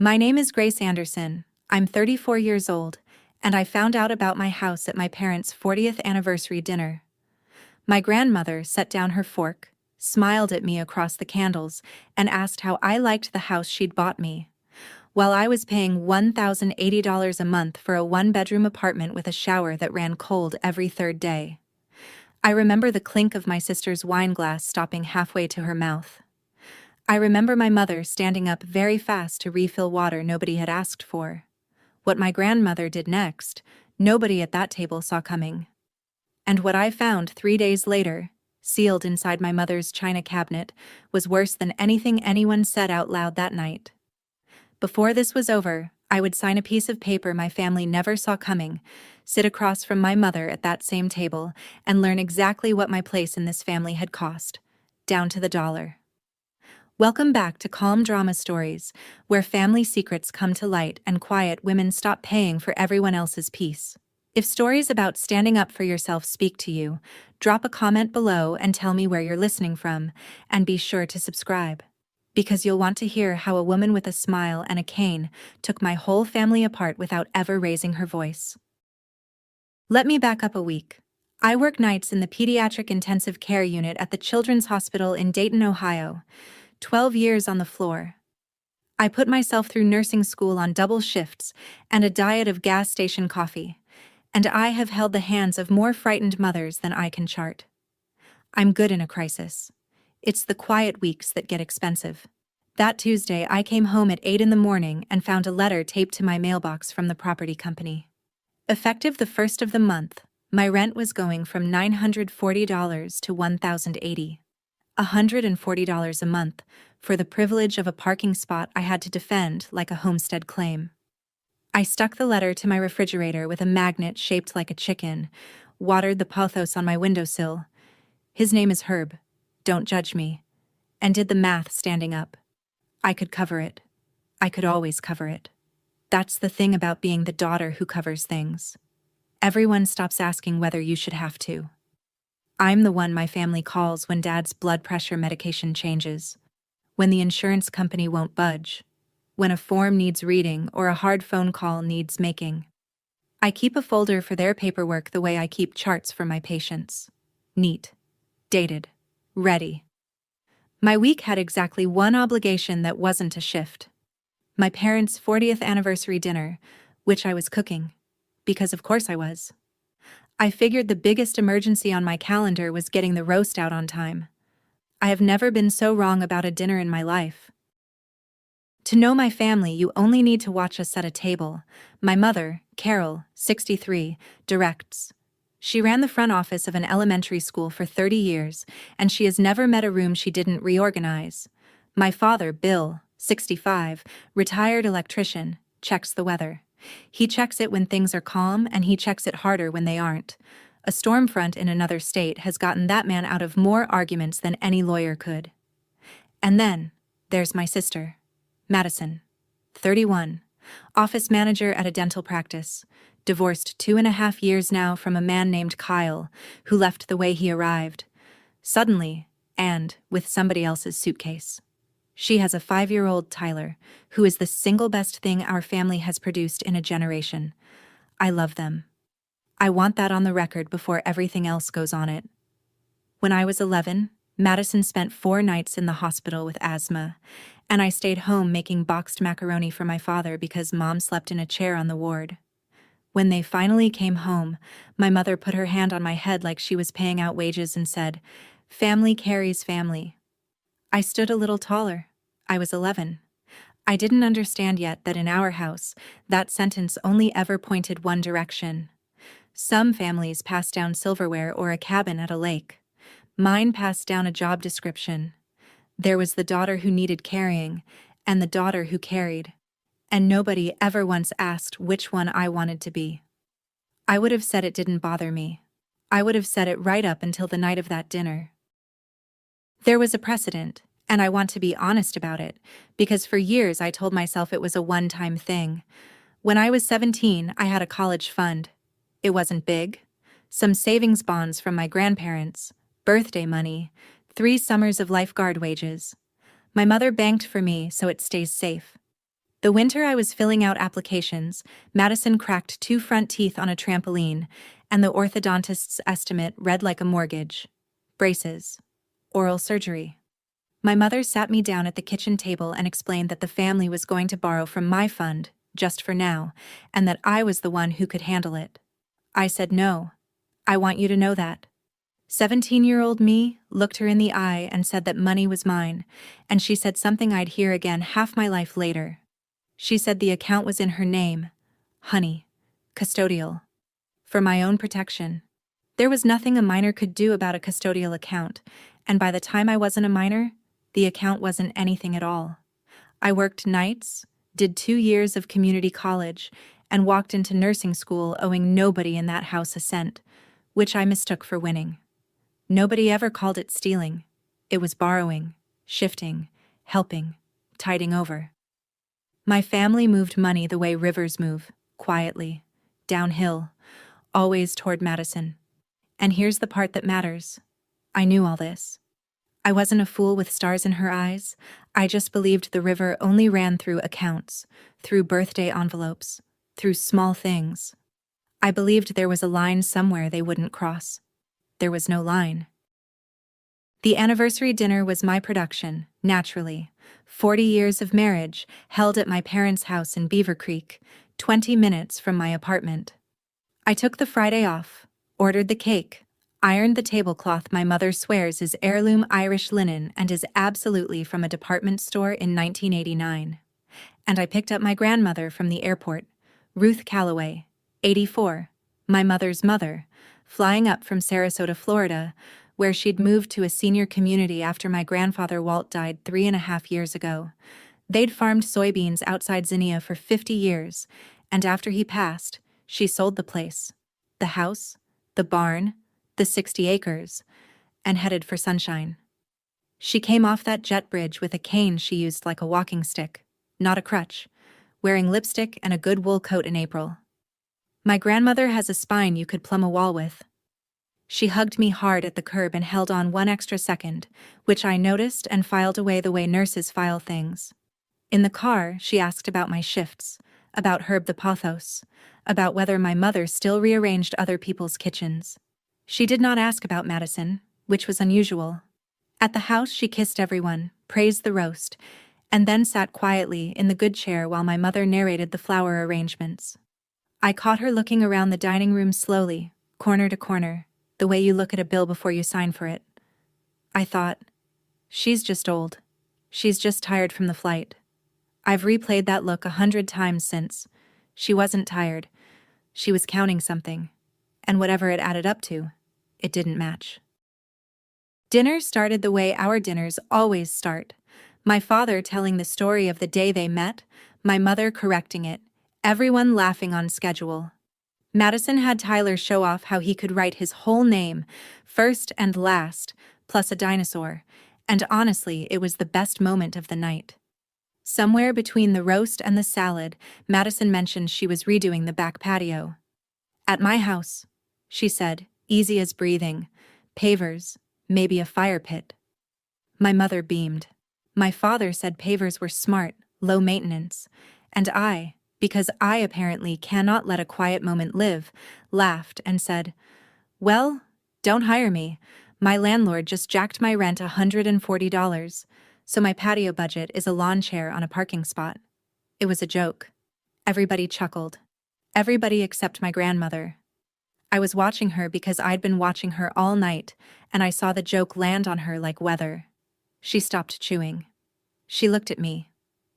My name is Grace Anderson. I'm 34 years old, and I found out about my house at my parents' 40th anniversary dinner. My grandmother set down her fork, smiled at me across the candles, and asked how I liked the house she'd bought me, while I was paying $1,080 a month for a one-bedroom apartment with a shower that ran cold every third day. I remember the clink of my sister's wine glass stopping halfway to her mouth. I remember my mother standing up very fast to refill water nobody had asked for. What my grandmother did next, nobody at that table saw coming. And what I found 3 days later, sealed inside my mother's china cabinet, was worse than anything anyone said out loud that night. Before this was over, I would sign a piece of paper my family never saw coming, sit across from my mother at that same table, and learn exactly what my place in this family had cost, down to the dollar. Welcome back to Calm Drama Stories, where family secrets come to light and quiet women stop paying for everyone else's peace. If stories about standing up for yourself speak to you, drop a comment below and tell me where you're listening from, and be sure to subscribe. Because you'll want to hear how a woman with a smile and a cane took my whole family apart without ever raising her voice. Let me back up a week. I work nights in the pediatric intensive care unit at the Children's Hospital in Dayton, Ohio. 12 years on the floor. I put myself through nursing school on double shifts and a diet of gas station coffee, and I have held the hands of more frightened mothers than I can chart. I'm good in a crisis. It's the quiet weeks that get expensive. That Tuesday, I came home at 8 in the morning and found a letter taped to my mailbox from the property company. Effective the first of the month, my rent was going from $940 to $1,080. $140 a month for the privilege of a parking spot I had to defend like a homestead claim. I stuck the letter to my refrigerator with a magnet shaped like a chicken, watered the pothos on my windowsill. His name is Herb, don't judge me, and did the math standing up. I could cover it. I could always cover it. That's the thing about being the daughter who covers things. Everyone stops asking whether you should have to. I'm the one my family calls when Dad's blood pressure medication changes, when the insurance company won't budge, when a form needs reading or a hard phone call needs making. I keep a folder for their paperwork the way I keep charts for my patients. Neat, dated, ready. My week had exactly one obligation that wasn't a shift. My parents' 40th anniversary dinner, which I was cooking, because of course I was. I figured the biggest emergency on my calendar was getting the roast out on time. I have never been so wrong about a dinner in my life. To know my family, you only need to watch us set a table. My mother, Carol, 63, directs. She ran the front office of an elementary school for 30 years, and she has never met a room she didn't reorganize. My father, Bill, 65, retired electrician, checks the weather. He checks it when things are calm, and he checks it harder when they aren't. A storm front in another state has gotten that man out of more arguments than any lawyer could. And then, there's my sister, Madison, 31, office manager at a dental practice, divorced 2.5 years now from a man named Kyle, who left the way he arrived, suddenly, and with somebody else's suitcase. She has a 5-year-old Tyler, who is the single best thing our family has produced in a generation. I love them. I want that on the record before everything else goes on it. When I was 11, Madison spent 4 nights in the hospital with asthma, and I stayed home making boxed macaroni for my father because Mom slept in a chair on the ward. When they finally came home, my mother put her hand on my head like she was paying out wages and said, "Family carries family." I stood a little taller. I was 11. I didn't understand yet that in our house, that sentence only ever pointed one direction. Some families pass down silverware or a cabin at a lake. Mine passed down a job description. There was the daughter who needed carrying, and the daughter who carried. And nobody ever once asked which one I wanted to be. I would have said it didn't bother me. I would have said it right up until the night of that dinner. There was a precedent, and I want to be honest about it, because for years I told myself it was a one-time thing. When I was 17, I had a college fund. It wasn't big. Some savings bonds from my grandparents, birthday money, 3 summers of lifeguard wages. My mother banked for me so it stays safe. The winter I was filling out applications, Madison cracked 2 front teeth on a trampoline, and the orthodontist's estimate read like a mortgage. Braces. Oral surgery. My mother sat me down at the kitchen table and explained that the family was going to borrow from my fund, just for now, and that I was the one who could handle it. I said no. I want you to know that. 17-year-old me looked her in the eye and said that money was mine, and she said something I'd hear again half my life later. She said the account was in her name. Honey. Custodial. For my own protection. There was nothing a minor could do about a custodial account, and by the time I wasn't a minor, the account wasn't anything at all. I worked nights, did 2 years of community college, and walked into nursing school owing nobody in that house a cent, which I mistook for winning. Nobody ever called it stealing. It was borrowing, shifting, helping, tiding over. My family moved money the way rivers move, quietly, downhill, always toward Madison. And here's the part that matters. I knew all this. I wasn't a fool with stars in her eyes. I just believed the river only ran through accounts, through birthday envelopes, through small things. I believed there was a line somewhere they wouldn't cross. There was no line. The anniversary dinner was my production, naturally. 40 years of marriage, held at my parents' house in Beaver Creek, 20 minutes from my apartment. I took the Friday off, ordered the cake, ironed the tablecloth my mother swears is heirloom Irish linen and is absolutely from a department store in 1989. And I picked up my grandmother from the airport, Ruth Calloway, 84, my mother's mother, flying up from Sarasota, Florida, where she'd moved to a senior community after my grandfather Walt died 3.5 years ago. They'd farmed soybeans outside Xenia for 50 years, and after he passed, she sold the place, the house, the barn, the 60 acres, and headed for Sunshine. She came off that jet bridge with a cane she used like a walking stick, not a crutch, wearing lipstick and a good wool coat in April. My grandmother has a spine you could plumb a wall with. She hugged me hard at the curb and held on 1 extra second, which I noticed and filed away the way nurses file things. In the car, she asked about my shifts, about Herb the Pothos, about whether my mother still rearranged other people's kitchens. She did not ask about Madison, which was unusual. At the house she kissed everyone, praised the roast, and then sat quietly in the good chair while my mother narrated the flower arrangements. I caught her looking around the dining room slowly, corner to corner, the way you look at a bill before you sign for it. I thought, she's just old. She's just tired from the flight. I've replayed that look 100 times since. She wasn't tired. She was counting something. And whatever it added up to, it didn't match. Dinner started the way our dinners always start. My father telling the story of the day they met, my mother correcting it, everyone laughing on schedule. Madison had Tyler show off how he could write his whole name, first and last, plus a dinosaur, and honestly, it was the best moment of the night. Somewhere between the roast and the salad, Madison mentioned she was redoing the back patio. At my house, she said, easy as breathing, pavers, maybe a fire pit. My mother beamed. My father said pavers were smart, low maintenance, and I, because I apparently cannot let a quiet moment live, laughed and said, well, don't hire me. My landlord just jacked my rent $140, so my patio budget is a lawn chair on a parking spot. It was a joke. Everybody chuckled. Everybody except my grandmother. I was watching her because I'd been watching her all night, and I saw the joke land on her like weather. She stopped chewing. She looked at me.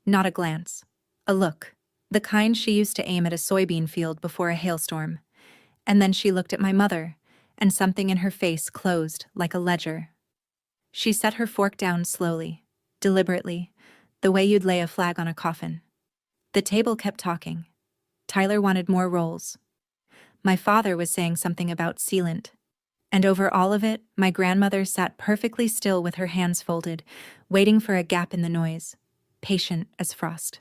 Not a glance. A look. The kind she used to aim at a soybean field before a hailstorm. And then she looked at my mother, and something in her face closed like a ledger. She set her fork down slowly, deliberately, the way you'd lay a flag on a coffin. The table kept talking. Tyler wanted more rolls. My father was saying something about sealant. And over all of it, my grandmother sat perfectly still with her hands folded, waiting for a gap in the noise, patient as frost.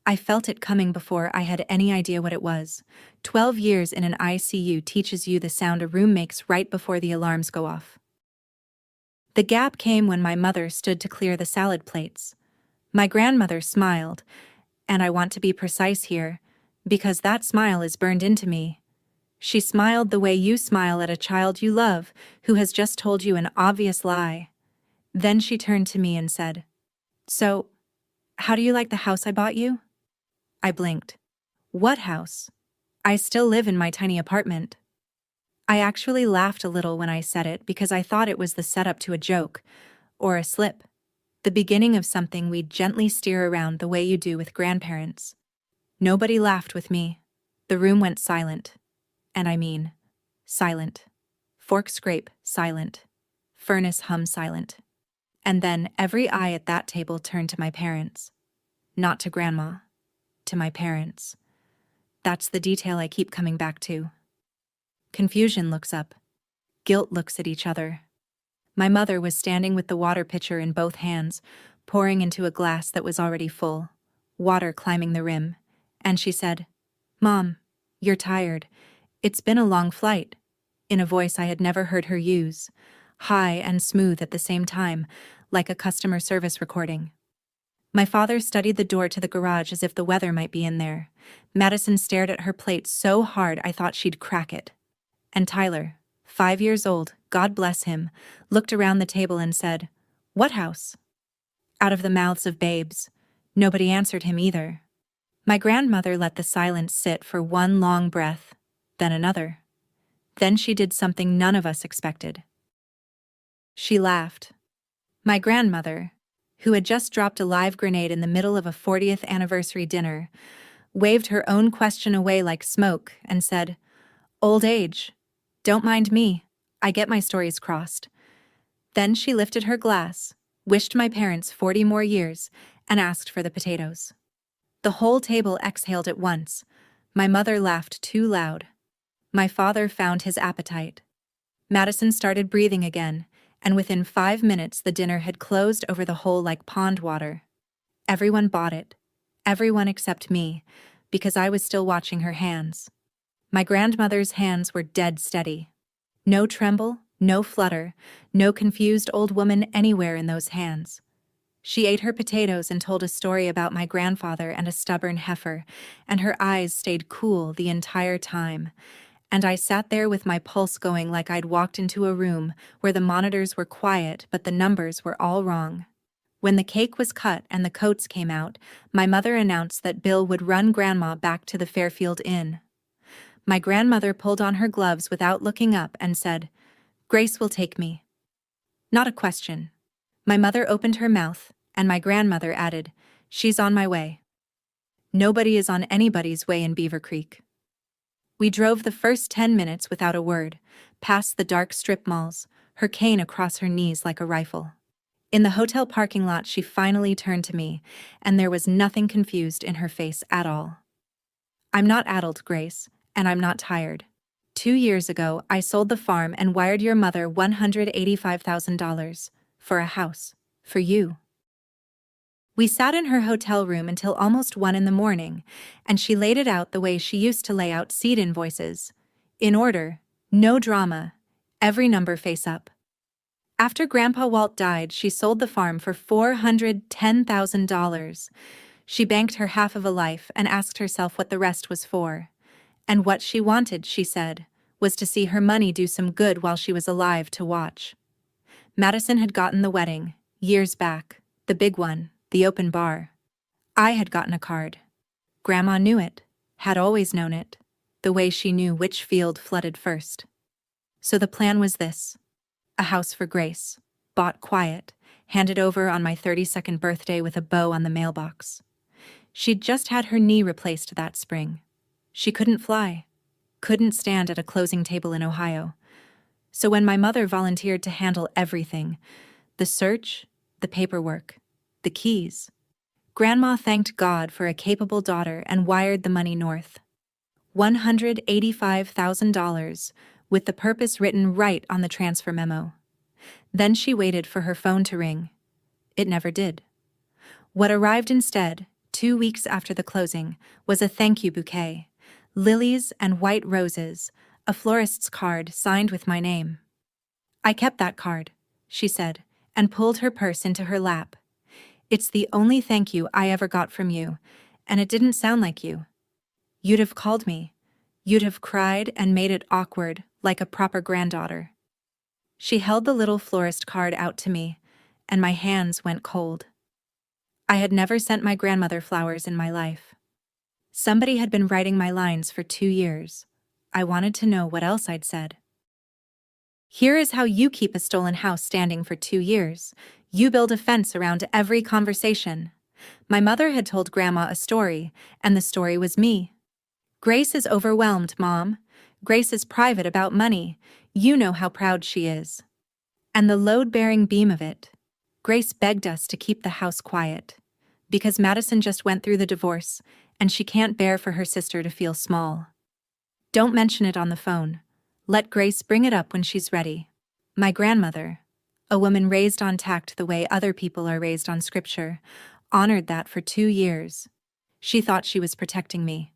I felt it coming before I had any idea what it was. 12 years in an ICU teaches you the sound a room makes right before the alarms go off. The gap came when my mother stood to clear the salad plates. My grandmother smiled, And I want to be precise here, because that smile is burned into me. She smiled the way you smile at a child you love who has just told you an obvious lie. Then she turned to me and said, "So, how do you like the house I bought you?" I blinked. What house? I still live in my tiny apartment. I actually laughed a little when I said it because I thought it was the setup to a joke, or a slip, the beginning of something we'd gently steer around the way you do with grandparents. Nobody laughed with me. The room went silent. And I mean, silent. Fork scrape, silent. Furnace hum, silent. And then every eye at that table turned to my parents. Not to Grandma. To my parents. That's the detail I keep coming back to. Confusion looks up. Guilt looks at each other. My mother was standing with the water pitcher in both hands, pouring into a glass that was already full, water climbing the rim, and she said, "Mom, you're tired. It's been a long flight," in a voice I had never heard her use, high and smooth at the same time, like a customer service recording. My father studied the door to the garage as if the weather might be in there. Madison stared at her plate so hard I thought she'd crack it. And Tyler, 5 years old, God bless him, looked around the table and said, "What house?" Out of the mouths of babes. Nobody answered him either. My grandmother let the silence sit for one long breath, then another. Then she did something none of us expected. She laughed. My grandmother, who had just dropped a live grenade in the middle of a 40th anniversary dinner, waved her own question away like smoke and said, "Old age. Don't mind me. I get my stories crossed." Then she lifted her glass, wished my parents 40 more years, and asked for the potatoes. The whole table exhaled at once. My mother laughed too loud. My father found his appetite. Madison started breathing again, and within 5 minutes the dinner had closed over the whole like pond water. Everyone bought it. Everyone except me, because I was still watching her hands. My grandmother's hands were dead steady. No tremble, no flutter, no confused old woman anywhere in those hands. She ate her potatoes and told a story about my grandfather and a stubborn heifer, and her eyes stayed cool the entire time. And I sat there with my pulse going like I'd walked into a room where the monitors were quiet but the numbers were all wrong. When the cake was cut and the coats came out, my mother announced that Bill would run Grandma back to the Fairfield Inn. My grandmother pulled on her gloves without looking up and said, "Grace will take me." Not a question. My mother opened her mouth, and my grandmother added, "She's on my way." Nobody is on anybody's way in Beaver Creek. We drove the first 10 minutes without a word, past the dark strip malls, her cane across her knees like a rifle. In the hotel parking lot she finally turned to me, and there was nothing confused in her face at all. "I'm not addled, Grace, and I'm not tired. 2 years ago I sold the farm and wired your mother $185,000 for a house, for you." We sat in her hotel room until almost 1 in the morning, and she laid it out the way she used to lay out seed invoices. In order, no drama, every number face up. After Grandpa Walt died, she sold the farm for $410,000. She banked her half of a life and asked herself what the rest was for. And what she wanted, she said, was to see her money do some good while she was alive to watch. Madison had gotten the wedding, years back, the big one, the open bar. I had gotten a card. Grandma knew it, had always known it, the way she knew which field flooded first. So the plan was this: a house for Grace, bought quiet, handed over on my 32nd birthday with a bow on the mailbox. She'd just had her knee replaced that spring. She couldn't fly, couldn't stand at a closing table in Ohio. So when my mother volunteered to handle everything, the search, the paperwork, the keys, Grandma thanked God for a capable daughter and wired the money north. $185,000, with the purpose written right on the transfer memo. Then she waited for her phone to ring. It never did. What arrived instead, 2 weeks after the closing, was a thank you bouquet. Lilies and white roses, a florist's card signed with my name. "I kept that card," she said, and pulled her purse into her lap. "It's the only thank you I ever got from you, And it didn't sound like you. You'd have called me. You'd have cried and made it awkward, like a proper granddaughter. She held the little florist card out to me, and my hands went cold. I had never sent my grandmother flowers in my life. Somebody had been writing my lines for 2 years. I wanted to know what else I'd said. Here is how you keep a stolen house standing for 2 years. You build a fence around every conversation. My mother had told Grandma a story, and the story was me. Grace is overwhelmed, Mom. Grace is private about money. You know how proud she is. And the load-bearing beam of it. Grace begged us to keep the house quiet. Because Madison just went through the divorce, and she can't bear for her sister to feel small. Don't mention it on the phone. Let Grace bring it up when she's ready. My grandmother, a woman raised on tact the way other people are raised on scripture, honored that for 2 years. She thought she was protecting me.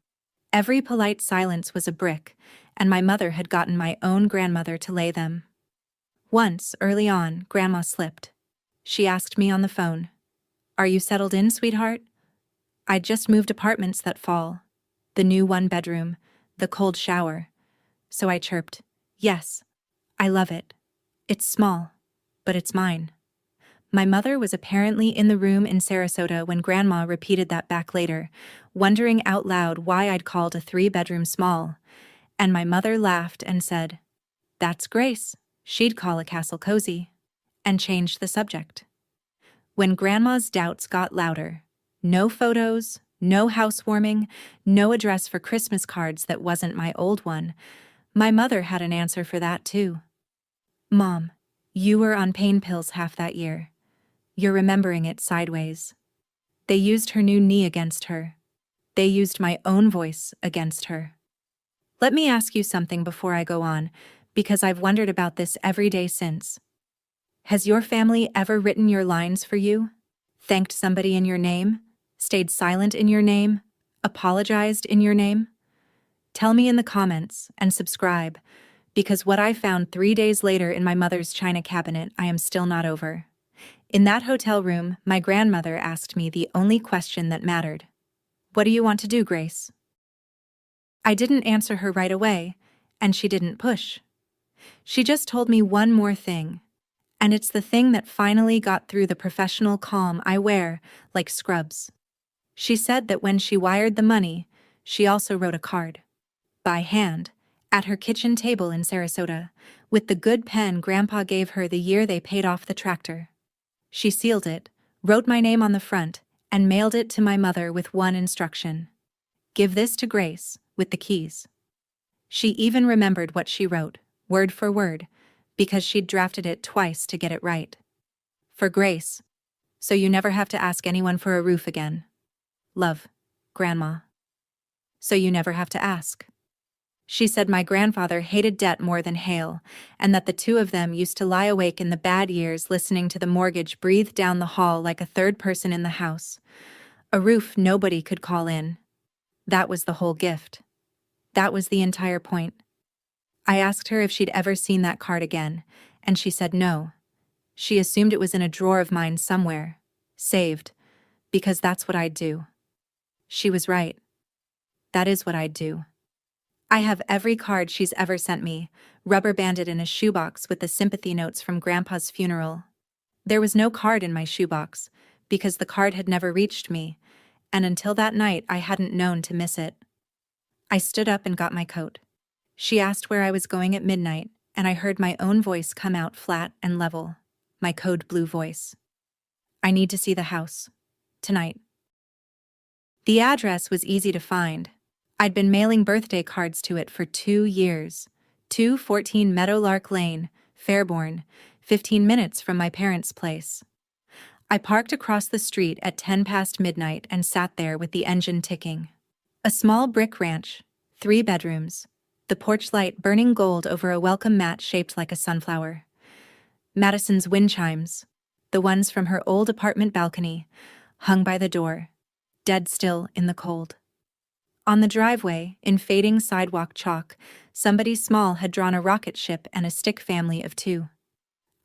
Every polite silence was a brick, and my mother had gotten my own grandmother to lay them. Once, early on, Grandma slipped. She asked me on the phone, "Are you settled in, sweetheart?" I'd just moved apartments that fall. The new 1-bedroom, the cold shower. So I chirped, "Yes, I love it. It's small, but it's mine." My mother was apparently in the room in Sarasota when Grandma repeated that back later, wondering out loud why I'd called a 3-bedroom small. And my mother laughed and said, "That's Grace. She'd call a castle cozy," and changed the subject. When Grandma's doubts got louder, no photos, no housewarming, no address for Christmas cards that wasn't my old one, my mother had an answer for that too. "Mom, you were on pain pills half that year. You're remembering it sideways." They used her new knee against her. They used my own voice against her. Let me ask you something before I go on, because I've wondered about this every day since. Has your family ever written your lines for you? Thanked somebody in your name? Stayed silent in your name? Apologized in your name? Tell me in the comments and subscribe, because what I found 3 days later in my mother's china cabinet I am still not over. In that hotel room, my grandmother asked me the only question that mattered. "What do you want to do, Grace?" I didn't answer her right away, and she didn't push. She just told me one more thing, and it's the thing that finally got through the professional calm I wear like scrubs. She said that when she wired the money, she also wrote a card. By hand, at her kitchen table in Sarasota, with the good pen Grandpa gave her the year they paid off the tractor. She sealed it, wrote my name on the front, and mailed it to my mother with one instruction. "Give this to Grace, with the keys." She even remembered what she wrote, word for word, because she'd drafted it twice to get it right. "For Grace, so you never have to ask anyone for a roof again. Love, Grandma." So you never have to ask. She said my grandfather hated debt more than hail, and that the two of them used to lie awake in the bad years listening to the mortgage breathe down the hall like a third person in the house. A roof nobody could call in. That was the whole gift. That was the entire point. I asked her if she'd ever seen that card again, and she said no. She assumed it was in a drawer of mine somewhere, saved, because that's what I'd do. She was right. That is what I'd do. I have every card she's ever sent me, rubber-banded in a shoebox with the sympathy notes from Grandpa's funeral. There was no card in my shoebox, because the card had never reached me, and until that night I hadn't known to miss it. I stood up and got my coat. She asked where I was going at midnight, and I heard my own voice come out flat and level, my code blue voice. "I need to see the house. Tonight." The address was easy to find. I'd been mailing birthday cards to it for 2 years. 214 Meadowlark Lane, Fairborn, 15 minutes from my parents' place. I parked across the street at 10 past midnight and sat there with the engine ticking. A small brick ranch, 3 bedrooms, the porch light burning gold over a welcome mat shaped like a sunflower. Madison's wind chimes, the ones from her old apartment balcony, hung by the door, dead still in the cold. On the driveway, in fading sidewalk chalk, somebody small had drawn a rocket ship and a stick family of 2.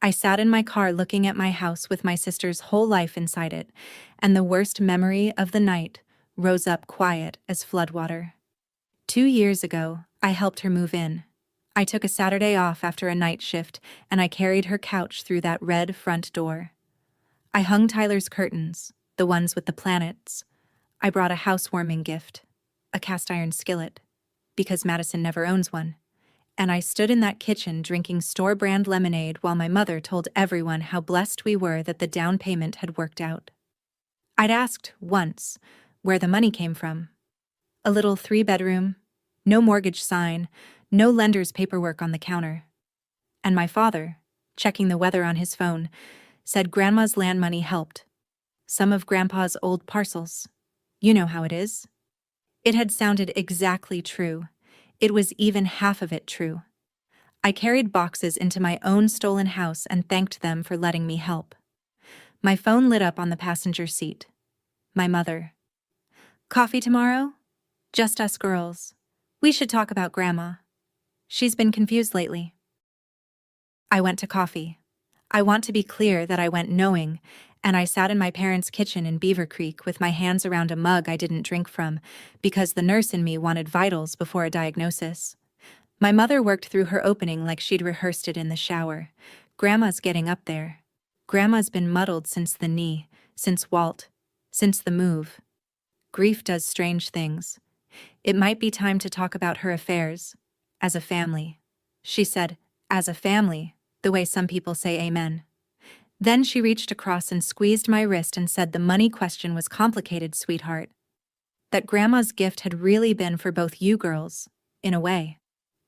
I sat in my car looking at my house with my sister's whole life inside it, and the worst memory of the night rose up quiet as floodwater. 2 years ago, I helped her move in. I took a Saturday off after a night shift, and I carried her couch through that red front door. I hung Tyler's curtains, the ones with the planets. I brought a housewarming gift, a cast iron skillet, because Madison never owns one. And I stood in that kitchen drinking store-brand lemonade while my mother told everyone how blessed we were that the down payment had worked out. I'd asked, once, where the money came from. A little 3-bedroom, no mortgage sign, no lender's paperwork on the counter. And my father, checking the weather on his phone, said Grandma's land money helped. Some of Grandpa's old parcels. You know how it is. It had sounded exactly true. It was even half of it true. I carried boxes into my own stolen house and thanked them for letting me help. My phone lit up on the passenger seat. My mother. Coffee tomorrow? Just us girls. We should talk about Grandma. She's been confused lately. I went to coffee. I want to be clear that I went knowing, and I sat in my parents' kitchen in Beaver Creek with my hands around a mug I didn't drink from because the nurse in me wanted vitals before a diagnosis. My mother worked through her opening like she'd rehearsed it in the shower. Grandma's getting up there. Grandma's been muddled since the knee, since Walt, since the move. Grief does strange things. It might be time to talk about her affairs. As a family. She said, as a family, the way some people say amen. Then she reached across and squeezed my wrist and said the money question was complicated, sweetheart. That Grandma's gift had really been for both you girls, in a way.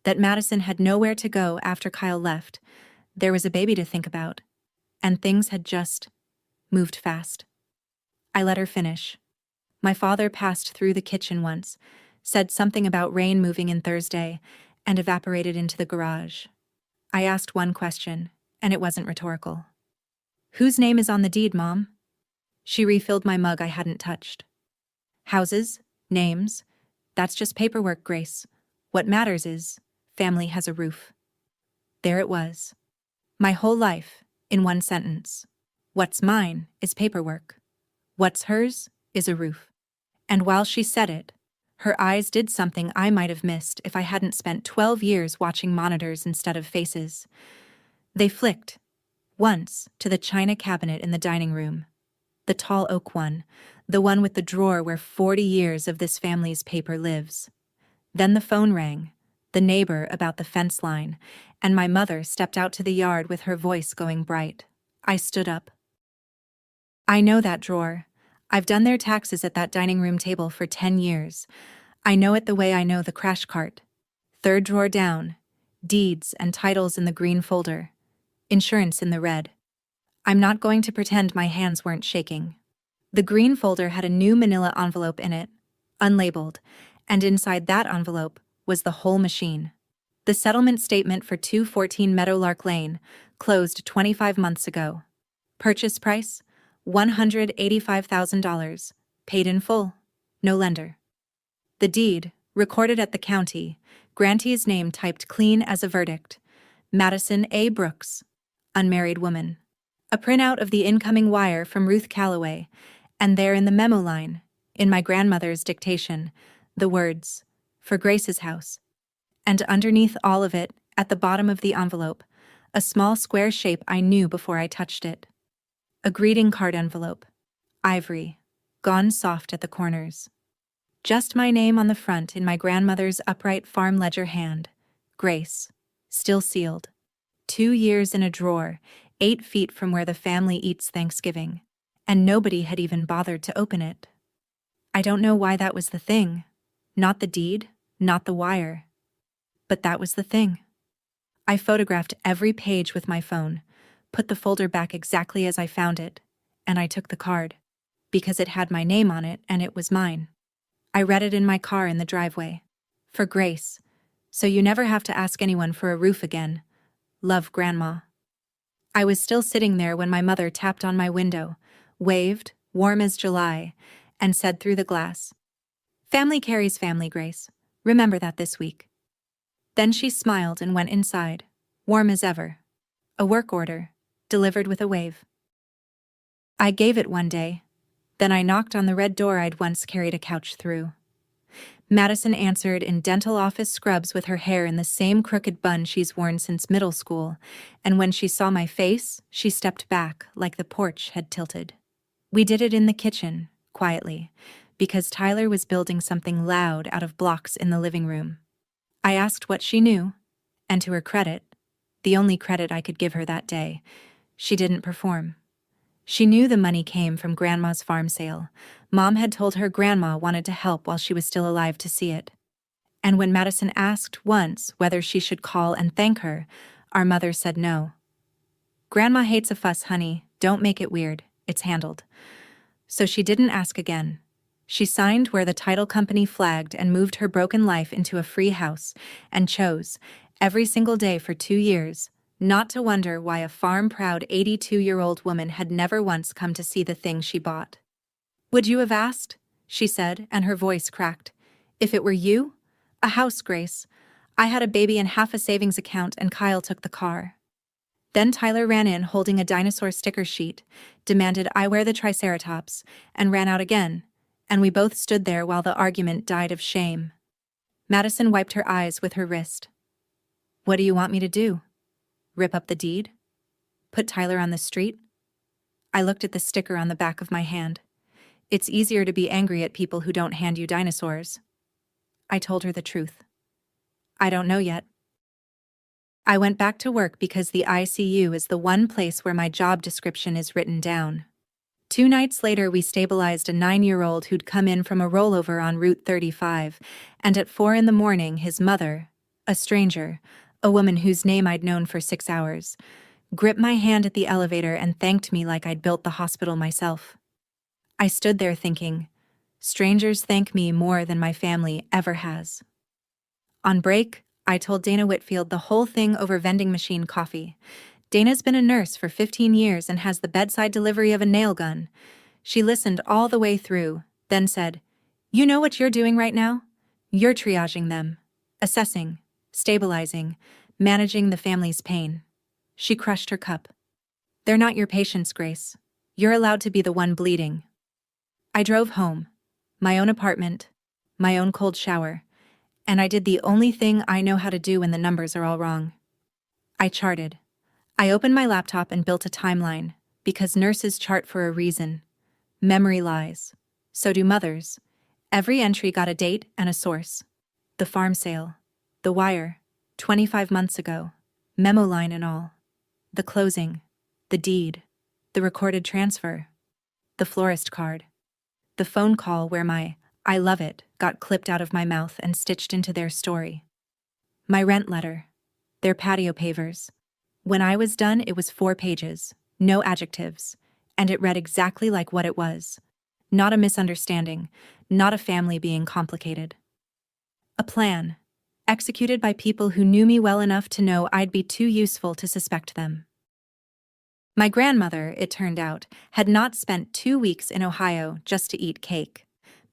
That Madison had nowhere to go after Kyle left. There was a baby to think about. And things had just moved fast. I let her finish. My father passed through the kitchen once, said something about rain moving in Thursday, and evaporated into the garage. I asked one question, and it wasn't rhetorical. Whose name is on the deed, Mom? She refilled my mug I hadn't touched. Houses, names, that's just paperwork, Grace. What matters is, family has a roof. There it was. My whole life, in one sentence. What's mine is paperwork. What's hers is a roof. And while she said it, her eyes did something I might have missed if I hadn't spent 12 years watching monitors instead of faces. They flicked, once, to the china cabinet in the dining room. The tall oak one, the one with the drawer where 40 years of this family's paper lives. Then the phone rang, the neighbor about the fence line, and my mother stepped out to the yard with her voice going bright. I stood up. I know that drawer. I've done their taxes at that dining room table for 10 years. I know it the way I know the crash cart. 3rd drawer down, deeds and titles in the green folder, insurance in the red. I'm not going to pretend my hands weren't shaking. The green folder had a new manila envelope in it, unlabeled, and inside that envelope was the whole machine. The settlement statement for 214 Meadowlark Lane, closed 25 months ago. Purchase price? $185,000, paid in full, no lender. The deed, recorded at the county, grantee's name typed clean as a verdict, Madison A. Brooks, unmarried woman. A printout of the incoming wire from Ruth Calloway, and there in the memo line, in my grandmother's dictation, the words, for Grace's house. And underneath all of it, at the bottom of the envelope, a small square shape I knew before I touched it. A greeting card envelope, ivory, gone soft at the corners. Just my name on the front in my grandmother's upright farm ledger hand, Grace, still sealed. 2 years in a drawer, 8 feet from where the family eats Thanksgiving, and nobody had even bothered to open it. I don't know why that was the thing. Not the deed, not the wire. But that was the thing. I photographed every page with my phone, put the folder back exactly as I found it, and I took the card, because it had my name on it and it was mine. I read it in my car in the driveway. For Grace, so you never have to ask anyone for a roof again. Love, Grandma. I was still sitting there when my mother tapped on my window, waved, warm as July, and said through the glass, Family carries family, Grace. Remember that this week. Then she smiled and went inside, warm as ever. A work order, delivered with a wave. I gave it one day. Then I knocked on the red door I'd once carried a couch through. Madison answered in dental office scrubs with her hair in the same crooked bun she's worn since middle school, and when she saw my face, she stepped back like the porch had tilted. We did it in the kitchen, quietly, because Tyler was building something loud out of blocks in the living room. I asked what she knew, and to her credit, the only credit I could give her that day, she didn't perform. She knew the money came from Grandma's farm sale. Mom had told her Grandma wanted to help while she was still alive to see it. And when Madison asked once whether she should call and thank her, our mother said no. Grandma hates a fuss, honey. Don't make it weird. It's handled. So she didn't ask again. She signed where the title company flagged and moved her broken life into a free house and chose, every single day for 2 years, not to wonder why a farm-proud 82-year-old woman had never once come to see the thing she bought. "Would you have asked?" she said, and her voice cracked. "If it were you? A house, Grace. I had a baby and half a savings account, and Kyle took the car." Then Tyler ran in holding a dinosaur sticker sheet, demanded I wear the Triceratops, and ran out again, and we both stood there while the argument died of shame. Madison wiped her eyes with her wrist. "What do you want me to do? Rip up the deed? Put Tyler on the street?" I looked at the sticker on the back of my hand. "It's easier to be angry at people who don't hand you dinosaurs." I told her the truth. "I don't know yet." I went back to work because the ICU is the one place where my job description is written down. 2 nights later, we stabilized a 9-year-old who'd come in from a rollover on Route 35, and at 4 in the morning, his mother, a stranger, a woman whose name I'd known for 6 hours, gripped my hand at the elevator and thanked me like I'd built the hospital myself. I stood there thinking, strangers thank me more than my family ever has. On break, I told Dana Whitfield the whole thing over vending machine coffee. Dana's been a nurse for 15 years and has the bedside delivery of a nail gun. She listened all the way through, then said, "You know what you're doing right now? You're triaging them, assessing, stabilizing, managing the family's pain." She crushed her cup. "They're not your patients, Grace. You're allowed to be the one bleeding." I drove home, my own apartment, my own cold shower, and I did the only thing I know how to do when the numbers are all wrong. I charted. I opened my laptop and built a timeline, because nurses chart for a reason. Memory lies. So do mothers. Every entry got a date and a source. The farm sale. The wire. 25 months ago. Memo line and all. The closing. The deed. The recorded transfer. The florist card. The phone call where my "I love it" got clipped out of my mouth and stitched into their story. My rent letter. Their patio pavers. When I was done, it was 4 pages, no adjectives, and it read exactly like what it was. Not a misunderstanding, not a family being complicated. A plan, executed by people who knew me well enough to know I'd be too useful to suspect them. My grandmother, it turned out, had not spent 2 weeks in Ohio just to eat cake.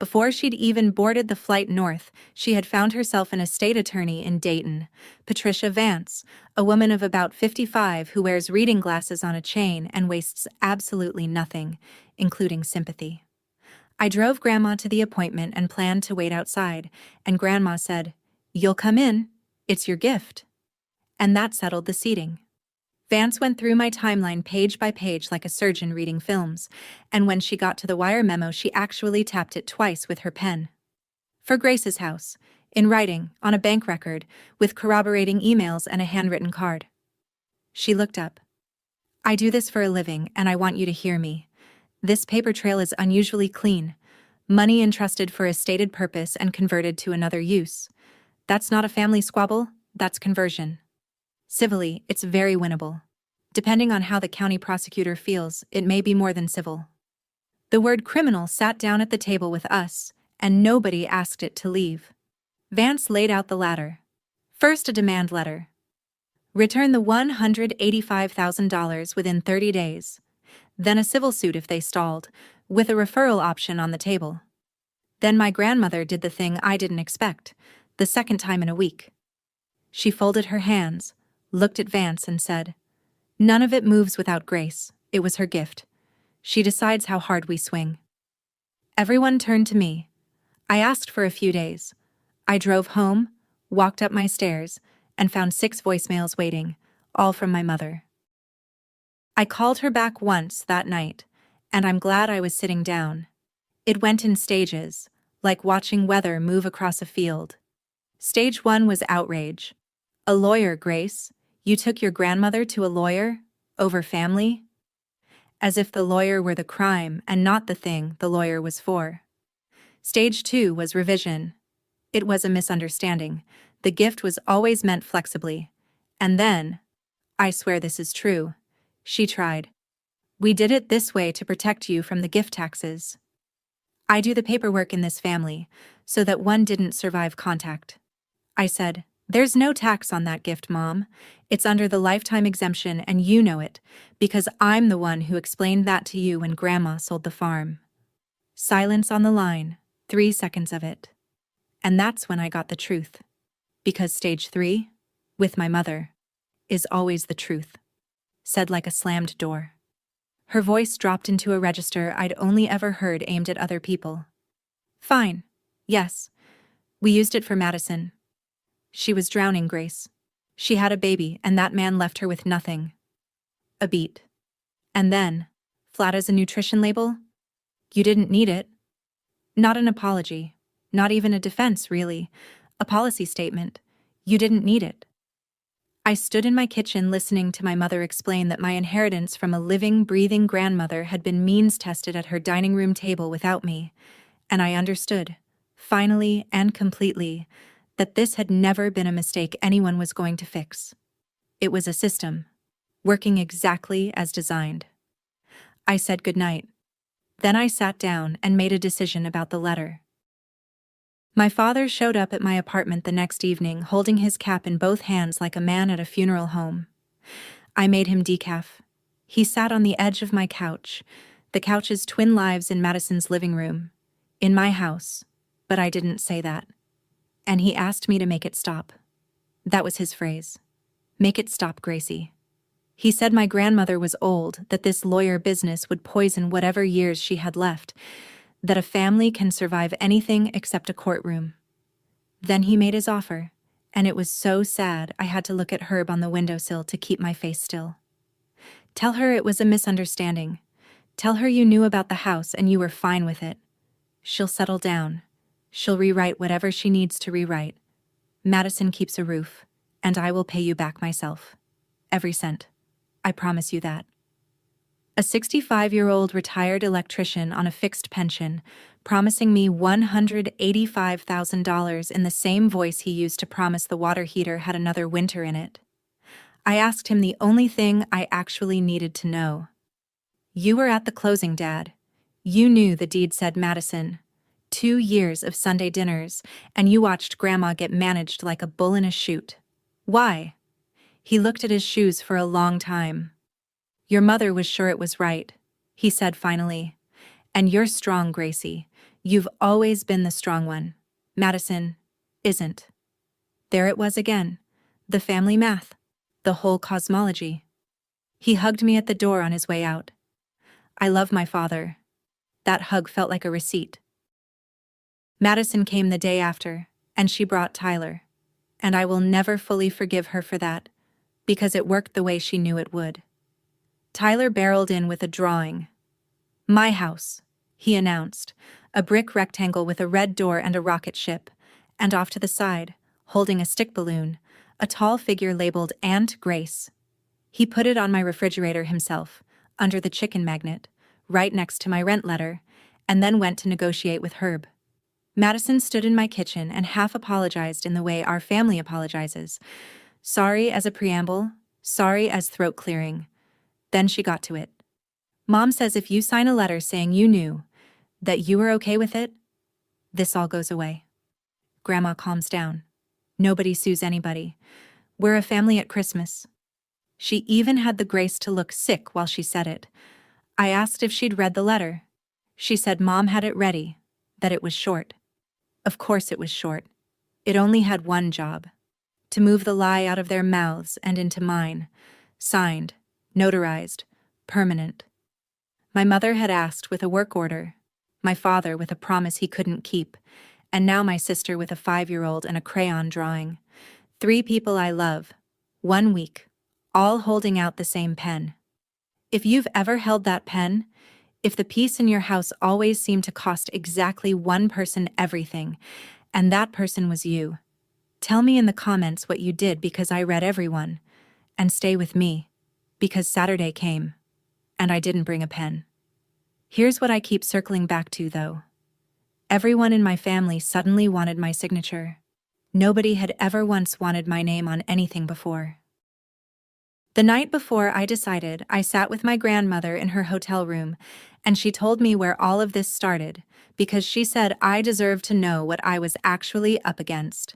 Before she'd even boarded the flight north, she had found herself an estate attorney in Dayton, Patricia Vance, a woman of about 55 who wears reading glasses on a chain and wastes absolutely nothing, including sympathy. I drove Grandma to the appointment and planned to wait outside, and Grandma said, "You'll come in. It's your gift." And that settled the seating. Vance went through my timeline page by page like a surgeon reading films, and when she got to the wire memo, she actually tapped it twice with her pen. For Grace's house, in writing, on a bank record, with corroborating emails and a handwritten card. She looked up. "I do this for a living, and I want you to hear me. This paper trail is unusually clean. Money entrusted for a stated purpose and converted to another use. That's not a family squabble, that's conversion. Civilly, it's very winnable. Depending on how the county prosecutor feels, it may be more than civil." The word criminal sat down at the table with us, and nobody asked it to leave. Vance laid out the ladder. First, a demand letter. Return the $185,000 within 30 days. Then a civil suit if they stalled, with a referral option on the table. Then my grandmother did the thing I didn't expect, the second time in a week. She folded her hands, looked at Vance and said, "None of it moves without Grace. It was her gift. She decides how hard we swing." Everyone turned to me. I asked for a few days. I drove home, walked up my stairs, and found 6 voicemails waiting, all from my mother. I called her back once that night, and I'm glad I was sitting down. It went in stages, like watching weather move across a field. Stage 1 was outrage. A lawyer, Grace? You took your grandmother to a lawyer? Over family? As if the lawyer were the crime and not the thing the lawyer was for. Stage 2 was revision. It was a misunderstanding. The gift was always meant flexibly. And then, I swear this is true, she tried. We did it this way to protect you from the gift taxes. I do the paperwork in this family, so that one didn't survive contact. I said, there's no tax on that gift, Mom. It's under the lifetime exemption and you know it, because I'm the one who explained that to you when Grandma sold the farm. Silence on the line, 3 seconds of it. And that's when I got the truth. Because stage 3, with my mother, is always the truth. Said like a slammed door. Her voice dropped into a register I'd only ever heard aimed at other people. Fine. Yes. We used it for Madison. She was drowning, Grace. She had a baby, and that man left her with nothing. A beat. And then, flat as a nutrition label? You didn't need it. Not an apology. Not even a defense, really. A policy statement. You didn't need it. I stood in my kitchen listening to my mother explain that my inheritance from a living, breathing grandmother had been means-tested at her dining room table without me, and I understood, finally and completely, that this had never been a mistake anyone was going to fix. It was a system, working exactly as designed. I said goodnight. Then I sat down and made a decision about the letter. My father showed up at my apartment the next evening holding his cap in both hands like a man at a funeral home. I made him decaf. He sat on the edge of my couch, the couch's twin lives in Madison's living room, in my house, but I didn't say that. And he asked me to make it stop. That was his phrase. Make it stop, Gracie. He said my grandmother was old, that this lawyer business would poison whatever years she had left, that a family can survive anything except a courtroom. Then he made his offer, and it was so sad I had to look at Herb on the windowsill to keep my face still. Tell her it was a misunderstanding. Tell her you knew about the house and you were fine with it. She'll settle down. She'll rewrite whatever she needs to rewrite. Madison keeps a roof, and I will pay you back myself. Every cent. I promise you that. A 65-year-old retired electrician on a fixed pension, promising me $185,000 in the same voice he used to promise the water heater had another winter in it. I asked him the only thing I actually needed to know. You were at the closing, Dad. You knew the deed said Madison. 2 years of Sunday dinners, and you watched Grandma get managed like a bull in a chute. Why? He looked at his shoes for a long time. Your mother was sure it was right, he said finally. And you're strong, Gracie. You've always been the strong one. Madison isn't. There it was again. The family math. The whole cosmology. He hugged me at the door on his way out. I love my father. That hug felt like a receipt. Madison came the day after, and she brought Tyler. And I will never fully forgive her for that, because it worked the way she knew it would. Tyler barreled in with a drawing. My house, he announced, a brick rectangle with a red door and a rocket ship, and off to the side, holding a stick balloon, a tall figure labeled Aunt Grace. He put it on my refrigerator himself, under the chicken magnet, right next to my rent letter, and then went to negotiate with Herb. Madison stood in my kitchen and half apologized in the way our family apologizes. Sorry as a preamble, sorry as throat clearing. Then she got to it. Mom says if you sign a letter saying you knew, that you were okay with it, this all goes away. Grandma calms down. Nobody sues anybody. We're a family at Christmas. She even had the grace to look sick while she said it. I asked if she'd read the letter. She said Mom had it ready, that it was short. Of course it was short. It only had one job. To move the lie out of their mouths and into mine. Signed. Notarized. Permanent. My mother had asked with a work order. my father with a promise he couldn't keep, and now my sister with a 5-year-old and a crayon drawing. 3 people I love. 1 week. All holding out the same pen. If you've ever held that pen, if the piece in your house always seemed to cost exactly one person everything, and that person was you, tell me in the comments what you did, because I read everyone. And stay with me, because Saturday came, and I didn't bring a pen. Here's what I keep circling back to, though. Everyone in my family suddenly wanted my signature. Nobody had ever once wanted my name on anything before. The night before I decided, I sat with my grandmother in her hotel room, and she told me where all of this started, because she said I deserved to know what I was actually up against.